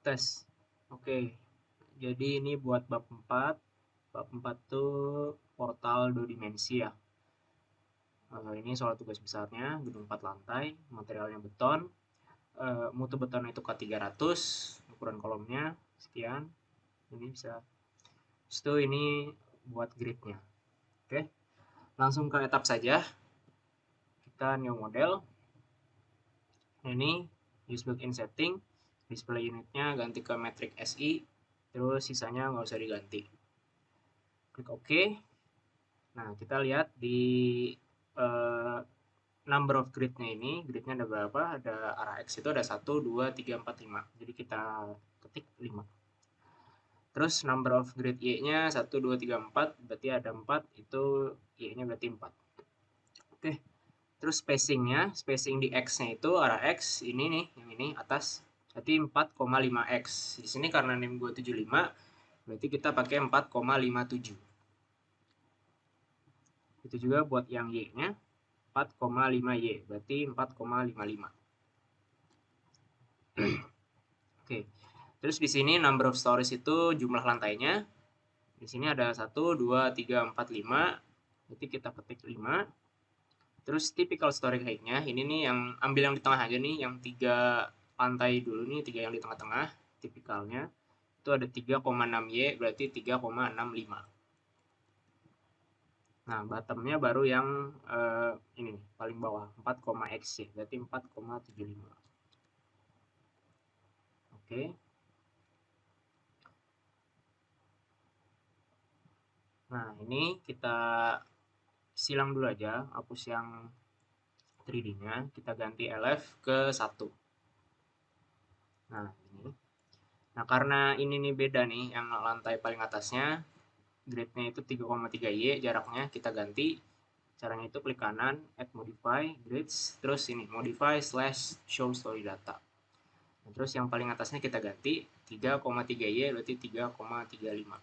tes. Oke, jadi ini buat bab 4. Bab 4 tuh portal 2 dimensi ya. Ini soal tugas besarnya, gedung 4 lantai, materialnya beton, mutu beton itu K300, ukuran kolomnya sekian. Ini bisa. Terus itu ini buat gridnya. Oke, langsung ke etap saja. Kita new model. Ini use built-in setting, display unitnya ganti ke metric SI, terus sisanya nggak usah diganti. Klik OK. Nah, kita lihat di uh, number of gridnya ini, gridnya ada berapa? Ada arah X itu ada 1, 2, 3, 4, 5. Jadi kita ketik 5. Terus number of grid Y-nya 1, 2, 3, 4, berarti ada 4, itu Y-nya berarti 4. Oke, terus spacingnya, spacing di X-nya itu arah X, ini nih, yang ini atas, berarti 4,5X. Di sini karena NIM gue 75, berarti kita pakai 4,57. Itu juga buat yang Y-nya, 4,5Y, berarti 4,55. Oke, terus di sini number of stories itu jumlah lantainya. Di sini ada 1, 2, 3, 4, 5. Berarti kita ketik 5. Terus typical story height-nya, ini nih yang ambil yang di tengah aja nih, yang 3 lantai dulu nih, 3 yang di tengah-tengah, tipikalnya. Itu ada 3,6Y, berarti 3,65. Nah, bottomnya baru yang ini paling bawah, 4,X, berarti 4,75. Oke. Nah, ini kita silang dulu aja, hapus yang 3D-nya, kita ganti LF ke 1. Nah, ini. Nah, karena ini nih beda nih, yang lantai paling atasnya, grade-nya itu 3,3Y, jaraknya kita ganti. Caranya itu klik kanan, add modify, grids, terus ini, modify / show story data. Nah, terus yang paling atasnya kita ganti, 3,3Y berarti 3,35.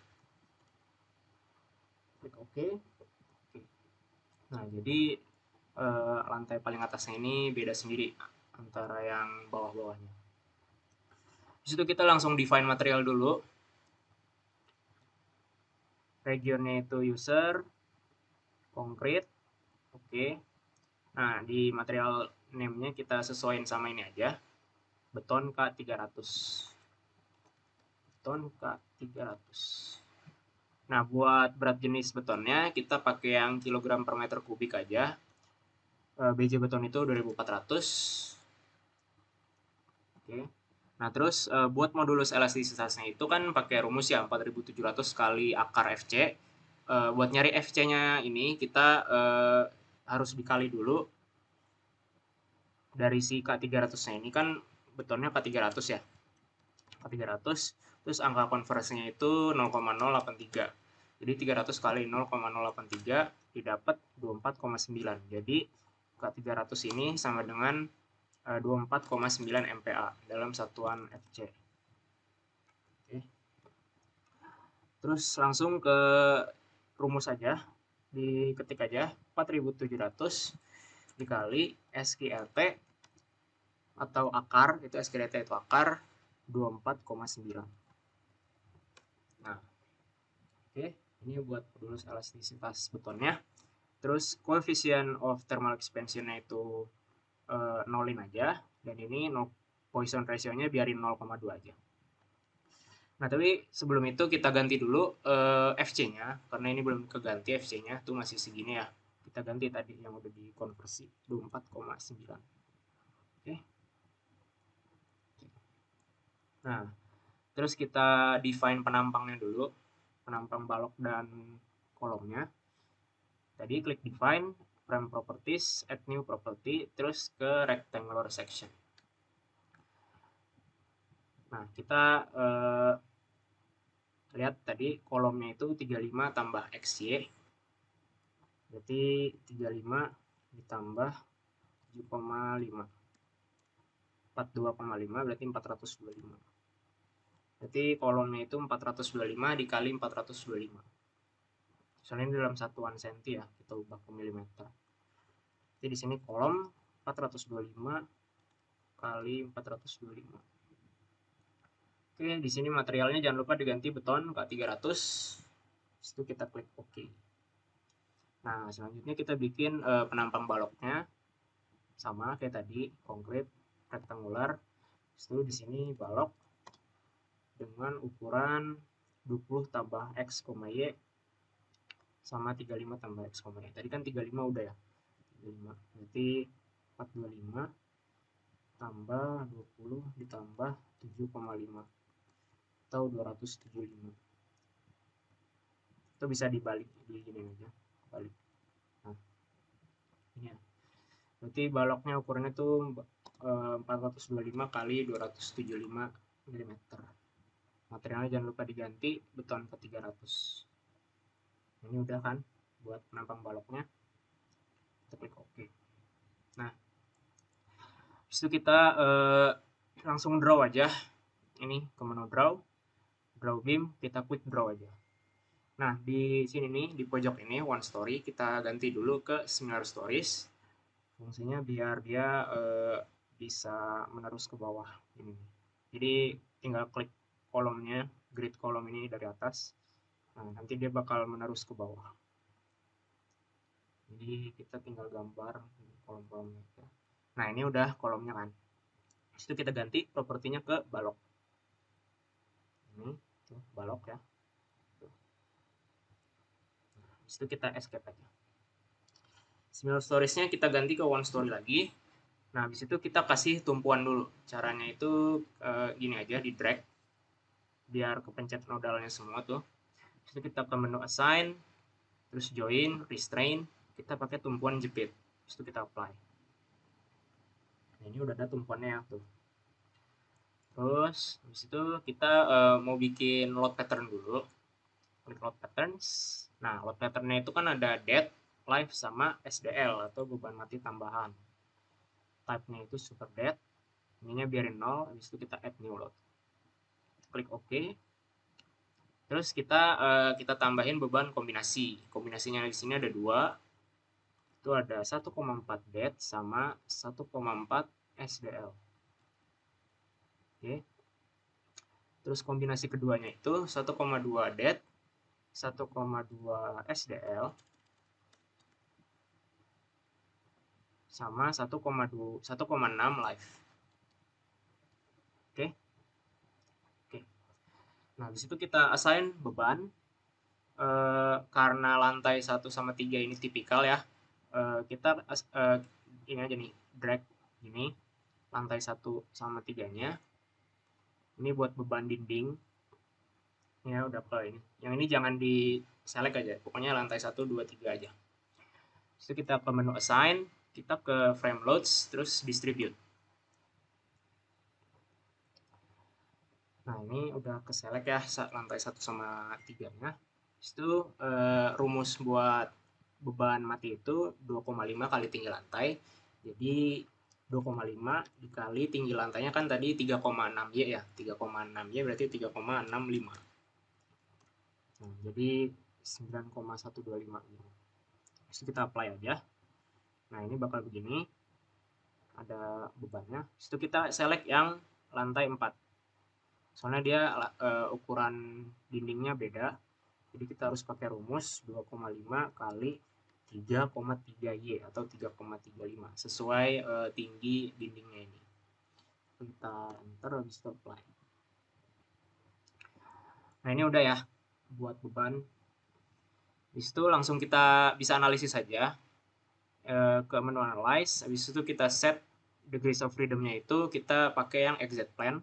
Klik OK. Nah, jadi lantai paling atasnya ini beda sendiri antara yang bawah-bawahnya. Di situ kita langsung define material dulu. Regionnya itu user, concrete, oke. Nah, di material name-nya kita sesuaiin sama ini aja. Beton K300. Beton K300. Nah, buat berat jenis betonnya kita pakai yang kilogram per meter kubik aja. BJ beton itu 2400. Oke. Nah, terus buat modulus elastisitasnya itu kan pakai rumus ya 4700 kali akar FC. Buat nyari FC-nya ini kita harus dikali dulu dari si K300-nya ini kan betonnya K300 ya. K300 terus angka konversinya itu 0,083. Jadi 300 kali 0,083 didapat 24,9. Jadi K300 ini sama dengan 24,9 MPa dalam satuan FC. Oke. Terus langsung ke rumus aja, diketik aja 4700 dikali SQLT atau akar, itu SQLT itu akar 24,9. Nah, oke, ini buat modulus elastisitas betonnya. Terus coefficient of thermal expansion-nya itu nolin aja, dan ini Poisson ratio-nya biarin 0,2 aja. Nah, tapi sebelum itu kita ganti dulu FC-nya, karena ini belum keganti FC-nya, tuh masih segini ya. Kita ganti tadi yang udah dikonversi, 24,9. Oke. Nah, terus kita define penampangnya dulu, penampang balok dan kolomnya. Tadi klik define, frame properties, add new property, terus ke rectangular section. Nah, kita lihat tadi kolomnya itu 35 tambah XY. Berarti 35 ditambah 7,5. 42,5 berarti 425. Berarti kolomnya itu 425 dikali 425. Soalnya ini dalam satuan senti ya, kita ubah ke milimeter. Jadi di sini kolom 425 kali 425. Oke, di sini materialnya jangan lupa diganti beton K300. Itu kita klik OK. Nah, selanjutnya kita bikin penampang baloknya sama kayak tadi, konkret rektangular. Itu di sini balok dengan ukuran 20 tambah X, Y sama 35 tambah X, Y. Tadi kan 35 udah ya. 35. Berarti 425 tambah 20 ditambah 7,5 atau 275. Itu bisa dibalik di gini aja, balik. Nah, ini ya. Berarti baloknya ukurannya tuh 425 kali 275 mm. Materialnya jangan lupa diganti beton ke 300. Ini udah kan buat penampang baloknya. Kita klik OK. Nah, itu kita langsung draw aja. Ini ke menu draw beam, kita quick draw aja. Nah, di sini nih, di pojok ini, one story, kita ganti dulu ke similar stories. Fungsinya biar dia bisa menerus ke bawah. Ini. Jadi, tinggal klik kolomnya, grid kolom ini dari atas. Nah, nanti dia bakal menerus ke bawah. Jadi, kita tinggal gambar kolom-kolomnya. Nah, ini udah kolomnya kan. Itu kita ganti propertinya ke balok. Ini, tuh, balok ya. Itu kita escape aja. Similar storiesnya kita ganti ke one story lagi. Nah, habis itu kita kasih tumpuan dulu. Caranya itu gini aja, di drag biar kepencet nodalnya semua tuh. Terus kita ke menu assign, terus join, restrain, kita pakai tumpuan jepit. Terus itu kita apply. Nah, ini udah ada tumpuannya ya tuh. Terus habis itu kita mau bikin load pattern dulu. Klik load patterns. Nah, load patternnya itu kan ada dead, live, sama SDL atau beban mati tambahan. Type-nya itu super dead. Ininya biarin 0, habis itu kita add new load. Klik OK. Terus kita tambahin beban kombinasi. Kombinasinya di sini ada 2. Itu ada 1,4 dead sama 1,4 SDL. Oke. Terus kombinasi keduanya itu 1,2 dead, 1,2 SDL sama 1,6 live. Oke. Oke. Nah, di situ kita assign beban. Karena lantai 1 sama 3 ini tipikal ya. Kita ini aja nih, drag ini lantai 1 sama 3-nya. Ini buat beban dinding. Ya, udah ke ini. Yang ini jangan di select aja. Pokoknya lantai 1, 2, 3 aja. Terus kita ke menu assign, kita ke frame loads, terus distribute. Nah, ini udah ke select ya lantai 1 sama 3-nya. Itu rumus buat beban mati itu 2,5 kali tinggi lantai. Jadi 2,5 dikali tinggi lantainya kan tadi 3,6 Y ya. 3,6 Y berarti 3,65. Nah, jadi 9,125 gitu. Terus kita apply aja. Nah, ini bakal begini. Ada bebannya. Itu kita select yang lantai 4. Soalnya dia ukuran dindingnya beda. Jadi kita harus pakai rumus 2,5 kali 3,3 Y atau 3,35 sesuai tinggi dindingnya ini. Kita enter, habis itu apply. Nah, ini udah ya buat beban. Habis itu langsung kita bisa analisis saja ke menu analyze. Habis itu kita set degrees of freedom-nya itu kita pakai yang exact plan.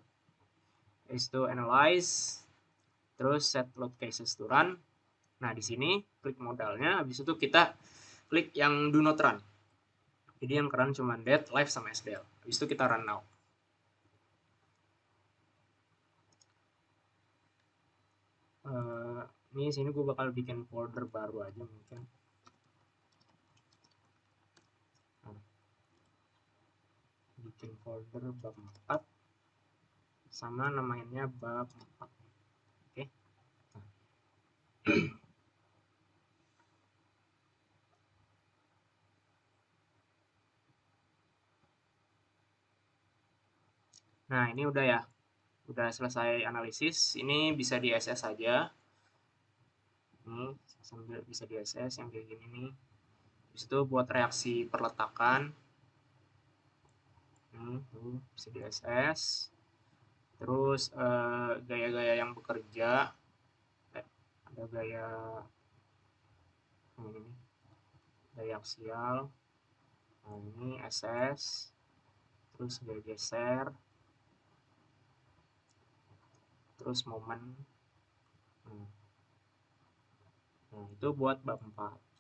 Habis itu analyze, terus set load cases to run. Nah, di sini klik modalnya, habis itu kita klik yang do not run. Jadi yang run cuma dead, live, sama SDL. Habis itu kita run now. Ini sini gue bakal bikin folder baru aja mungkin. Nah, bikin folder bab 4 sama namanya bab 4. Oke. Nah, ini udah ya. Udah selesai analisis, ini bisa di SS saja. Ini sambil bisa di SS yang kayak gini nih. Habis itu buat reaksi perletakan. Tuh, bisa di SS. Terus gaya-gaya yang bekerja, ada gaya ini nih, gaya aksial. Nah, ini SS. Terus gaya geser. Terus momen. Nah, itu buat bab 4.